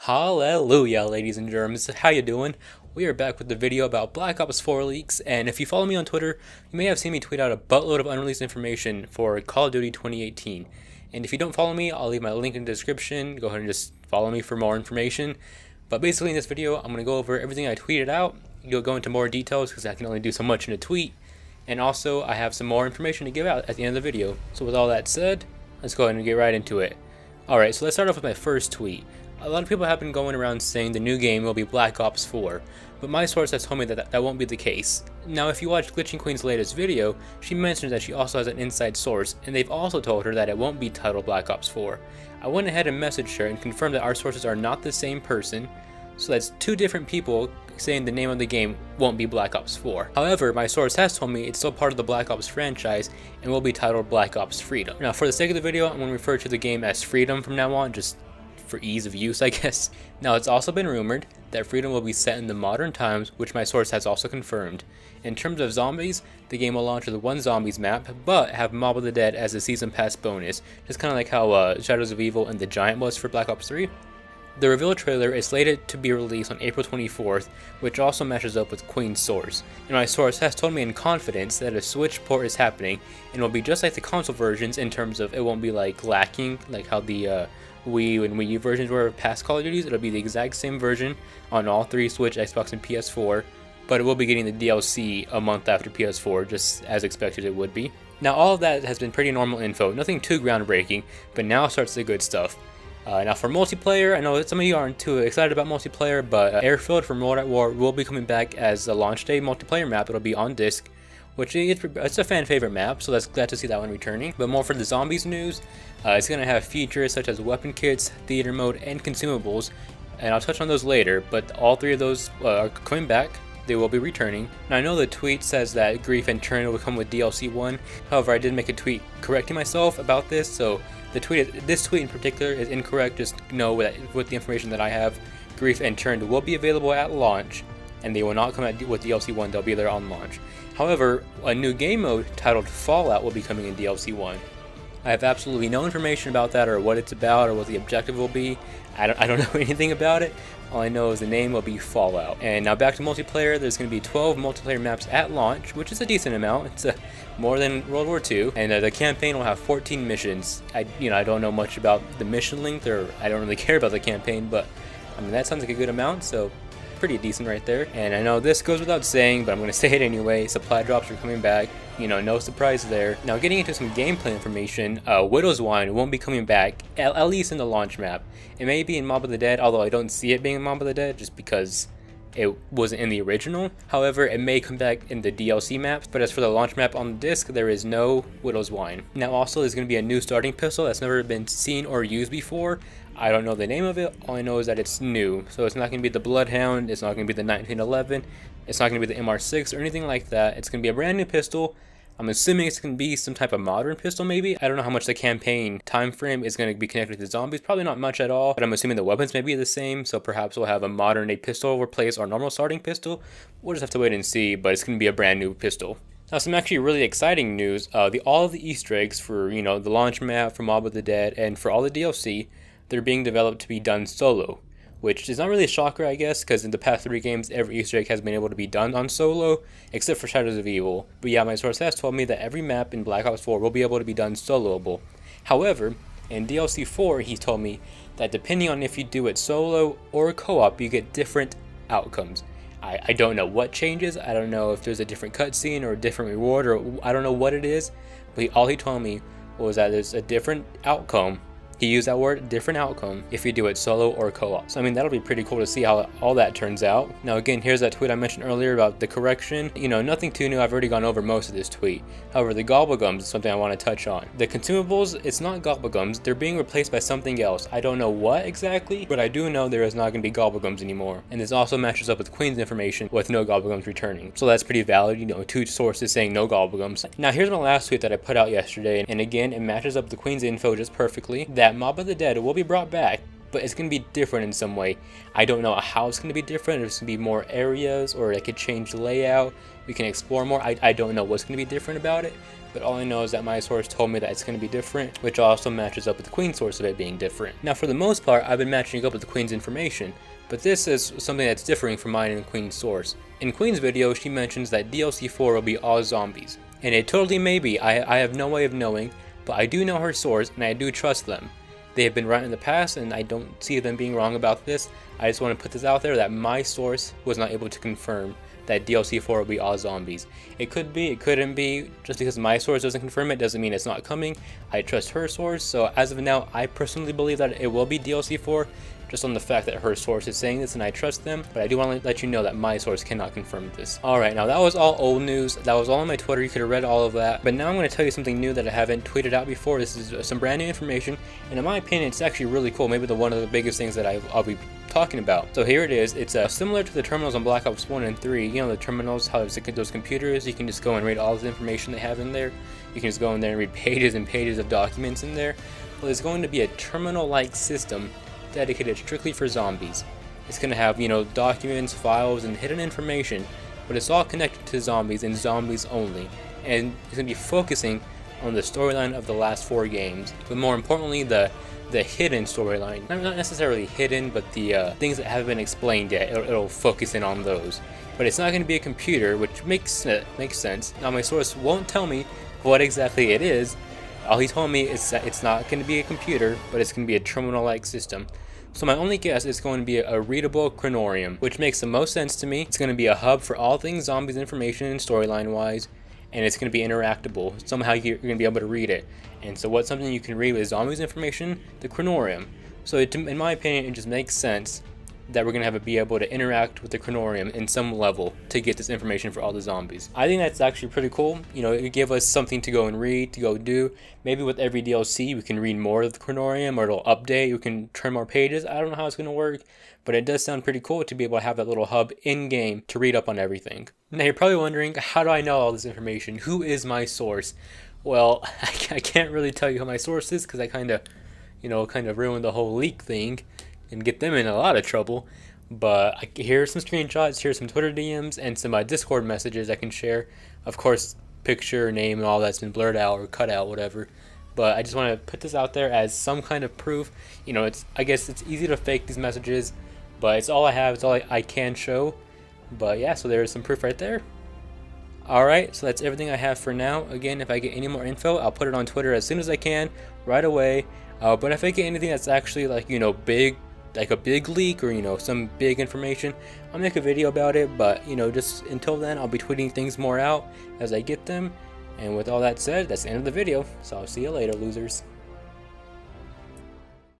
Hallelujah, ladies and germs. How you doing? We are back with the video about Black Ops 4 leaks, and if you follow me on Twitter, you may have seen me tweet out a buttload of unreleased information for Call of Duty 2018. And if you don't follow me, I'll leave my link in the description. Go ahead and just follow me for more information. But basically in this video, I'm going to go over everything I tweeted out. You'll go into more details because I can only do so much in a tweet. And also, I have some more information to give out at the end of the video. So with all that said, let's go ahead and get right into it. Alright, so let's start off with my first tweet. A lot of people have been going around saying the new game will be Black Ops 4, but my source has told me that that won't be the case. Now, if you watch Glitching Queen's latest video, she mentions that she also has an inside source, and they've also told her that it won't be titled Black Ops 4. I went ahead and messaged her and confirmed that our sources are not the same person, so that's two different people saying the name of the game won't be Black Ops 4. However, my source has told me it's still part of the Black Ops franchise and will be titled Black Ops Freedom. Now, for the sake of the video, I'm going to refer to the game as Freedom from now on, just for ease of use, I guess. Now, it's also been rumored that Freedom will be set in the modern times, which my source has also confirmed. In terms of zombies, the game will launch with one zombies map, but have Mob of the Dead as a season pass bonus, just kind of like how Shadows of Evil and The Giant was for Black Ops 3. The reveal trailer is slated to be released on April 24th, which also matches up with Queen's source. And my source has told me in confidence that a Switch port is happening and will be just like the console versions in terms of it won't be like lacking like how the Wii and Wii U versions were of past Call of Duties. It'll be the exact same version on all three, Switch, Xbox, and PS4, but it will be getting the DLC a month after PS4, just as expected it would be. Now, all of that has been pretty normal info, nothing too groundbreaking, but now starts the good stuff. Now for multiplayer, I know that some of you aren't too excited about multiplayer, but Airfield from World at War will be coming back as a launch day multiplayer map. It'll be on disc, which it's a fan favorite map, so that's glad to see that one returning. But more for the zombies news, it's going to have features such as weapon kits, theater mode, and consumables, and I'll touch on those later, but all three of those are coming back. They will be returning. Now, I know the tweet says that Grief and Turn will come with DLC 1, however I did make a tweet correcting myself about this, so this tweet in particular is incorrect. Just know that with the information that I have, Grief and Turn will be available at launch, and they will not come with DLC 1, they'll be there on launch. However, a new game mode titled Fallout will be coming in DLC 1. I have absolutely no information about that or what it's about or what the objective will be. I don't know anything about it. All I know is the name will be Fallout. And now back to multiplayer, there's going to be 12 multiplayer maps at launch, which is a decent amount. It's more than World War II. And the campaign will have 14 missions. I don't know much about the mission length, or I don't really care about the campaign, but I mean, that sounds like a good amount, so pretty decent right there. And I know this goes without saying, but I'm going to say it anyway. Supply drops are coming back. No surprise there. Now, getting into some gameplay information, Widow's Wine won't be coming back, at least in the launch map. It may be in Mob of the Dead, although I don't see it being in Mob of the Dead just because it wasn't in the original. However, it may come back in the DLC maps, but as for the launch map on the disc, there is no Widow's Wine. Now, also, there's going to be a new starting pistol that's never been seen or used before. I don't know the name of it, all I know is that it's new. So it's not going to be the Bloodhound, it's not going to be the 1911, it's not going to be the MR6 or anything like that. It's going to be a brand new pistol. I'm assuming it's going to be some type of modern pistol maybe. I don't know how much the campaign time frame is going to be connected to zombies, probably not much at all, but I'm assuming the weapons may be the same, so perhaps we'll have a modern day pistol replace our normal starting pistol. We'll just have to wait and see, but it's going to be a brand new pistol. Now, some actually really exciting news, all of the Easter eggs for, the launch map, for Mob of the Dead, and for all the DLC, they're being developed to be done solo, which is not really a shocker, I guess, because in the past 3 games, every Easter egg has been able to be done on solo, except for Shadows of Evil. But yeah, my source has told me that every map in Black Ops 4 will be able to be done soloable. However, in DLC 4, he told me that depending on if you do it solo or co-op, you get different outcomes. I don't know what changes, I don't know if there's a different cutscene or a different reward, or I don't know what it is, but all he told me was that there's a different outcome. He used that word, different outcome, if you do it solo or co-op. So I mean, that'll be pretty cool to see how all that turns out. Now again, here's that tweet I mentioned earlier about the correction. Nothing too new, I've already gone over most of this tweet. However, the Gobblegums is something I want to touch on. The consumables, it's not Gobblegums, they're being replaced by something else. I don't know what exactly, but I do know there is not going to be Gobblegums anymore. And this also matches up with Queen's information with no Gobblegums returning. So that's pretty valid, 2 sources saying no Gobblegums. Now here's my last tweet that I put out yesterday, and again, it matches up the Queen's info just perfectly. That Mob of the Dead will be brought back, but it's going to be different in some way. I don't know how it's going to be different, if it's going to be more areas, or it could change the layout, we can explore more. I don't know what's going to be different about it, but all I know is that my source told me that it's going to be different, which also matches up with the Queen's source of it being different. Now for the most part, I've been matching up with the Queen's information, but this is something that's differing from mine and the Queen's source. In Queen's video, she mentions that DLC 4 will be all zombies, and it totally may be. I have no way of knowing, but I do know her source and I do trust them. They have been right in the past and I don't see them being wrong about this. I just want to put this out there that my source was not able to confirm that DLC 4 will be all zombies. It could be, it couldn't be. Just because my source doesn't confirm it doesn't mean it's not coming. I trust her source, so as of now, I personally believe that it will be DLC 4, just on the fact that her source is saying this and I trust them, but I do want to let you know that my source cannot confirm this. Alright, now that was all old news. That was all on my Twitter. You could have read all of that. But now I'm going to tell you something new that I haven't tweeted out before. This is some brand new information, and in my opinion, it's actually really cool. Maybe one of the biggest things that I'll be talking about. So here it is. It's similar to the terminals on Black Ops 1 and 3. You know, the terminals, how there's those computers, you can just go and read all the information they have in there. You can just go in there and read pages and pages of documents in there. Well, there's going to be a terminal-like system dedicated strictly for zombies. It's going to have, you know, documents, files, and hidden information, but it's all connected to zombies and zombies only. And it's going to be focusing on the storyline of the last 4 games, but more importantly, the hidden storyline. Not necessarily hidden, but the things that haven't been explained yet. It'll focus in on those. But it's not going to be a computer, which makes sense. Now my source won't tell me what exactly it is. All he told me is that it's not going to be a computer, but it's going to be a terminal-like system. So my only guess is going to be a readable chronorium, which makes the most sense to me. It's going to be a hub for all things zombies information and storyline-wise, and it's going to be interactable. Somehow you're going to be able to read it. And so what's something you can read with zombies information? The chronorium. So in my opinion, it just makes sense that we're going to be able to interact with the chronorium in some level to get this information for all the zombies. I think that's actually pretty cool. You know, it gave us something to go and read, to go do. Maybe with every DLC we can read more of the chronorium, or it'll update, you can turn more pages. I don't know how it's going to work, but it does sound pretty cool to be able to have that little hub in-game to read up on everything. Now you're probably wondering, how do I know all this information? Who is my source? Well, I can't really tell you who my source is because I kind of ruined the whole leak thing and get them in a lot of trouble. But here's some screenshots, here's some Twitter DMs, and some Discord messages I can share. Of course, picture, name, and all that's been blurred out or cut out, whatever. But I just want to put this out there as some kind of proof. You know, I guess it's easy to fake these messages, but it's all I have, it's all I can show. But yeah, so there's some proof right there. Alright, so that's everything I have for now. Again, if I get any more info, I'll put it on Twitter as soon as I can, right away. But if I get anything that's actually like, you know, big, like a big leak or, you know, some big information, I'll make a video about it. But, you know, just until then, I'll be tweeting things more out as I get them. And with all that said, that's the end of the video. So I'll see you later, losers.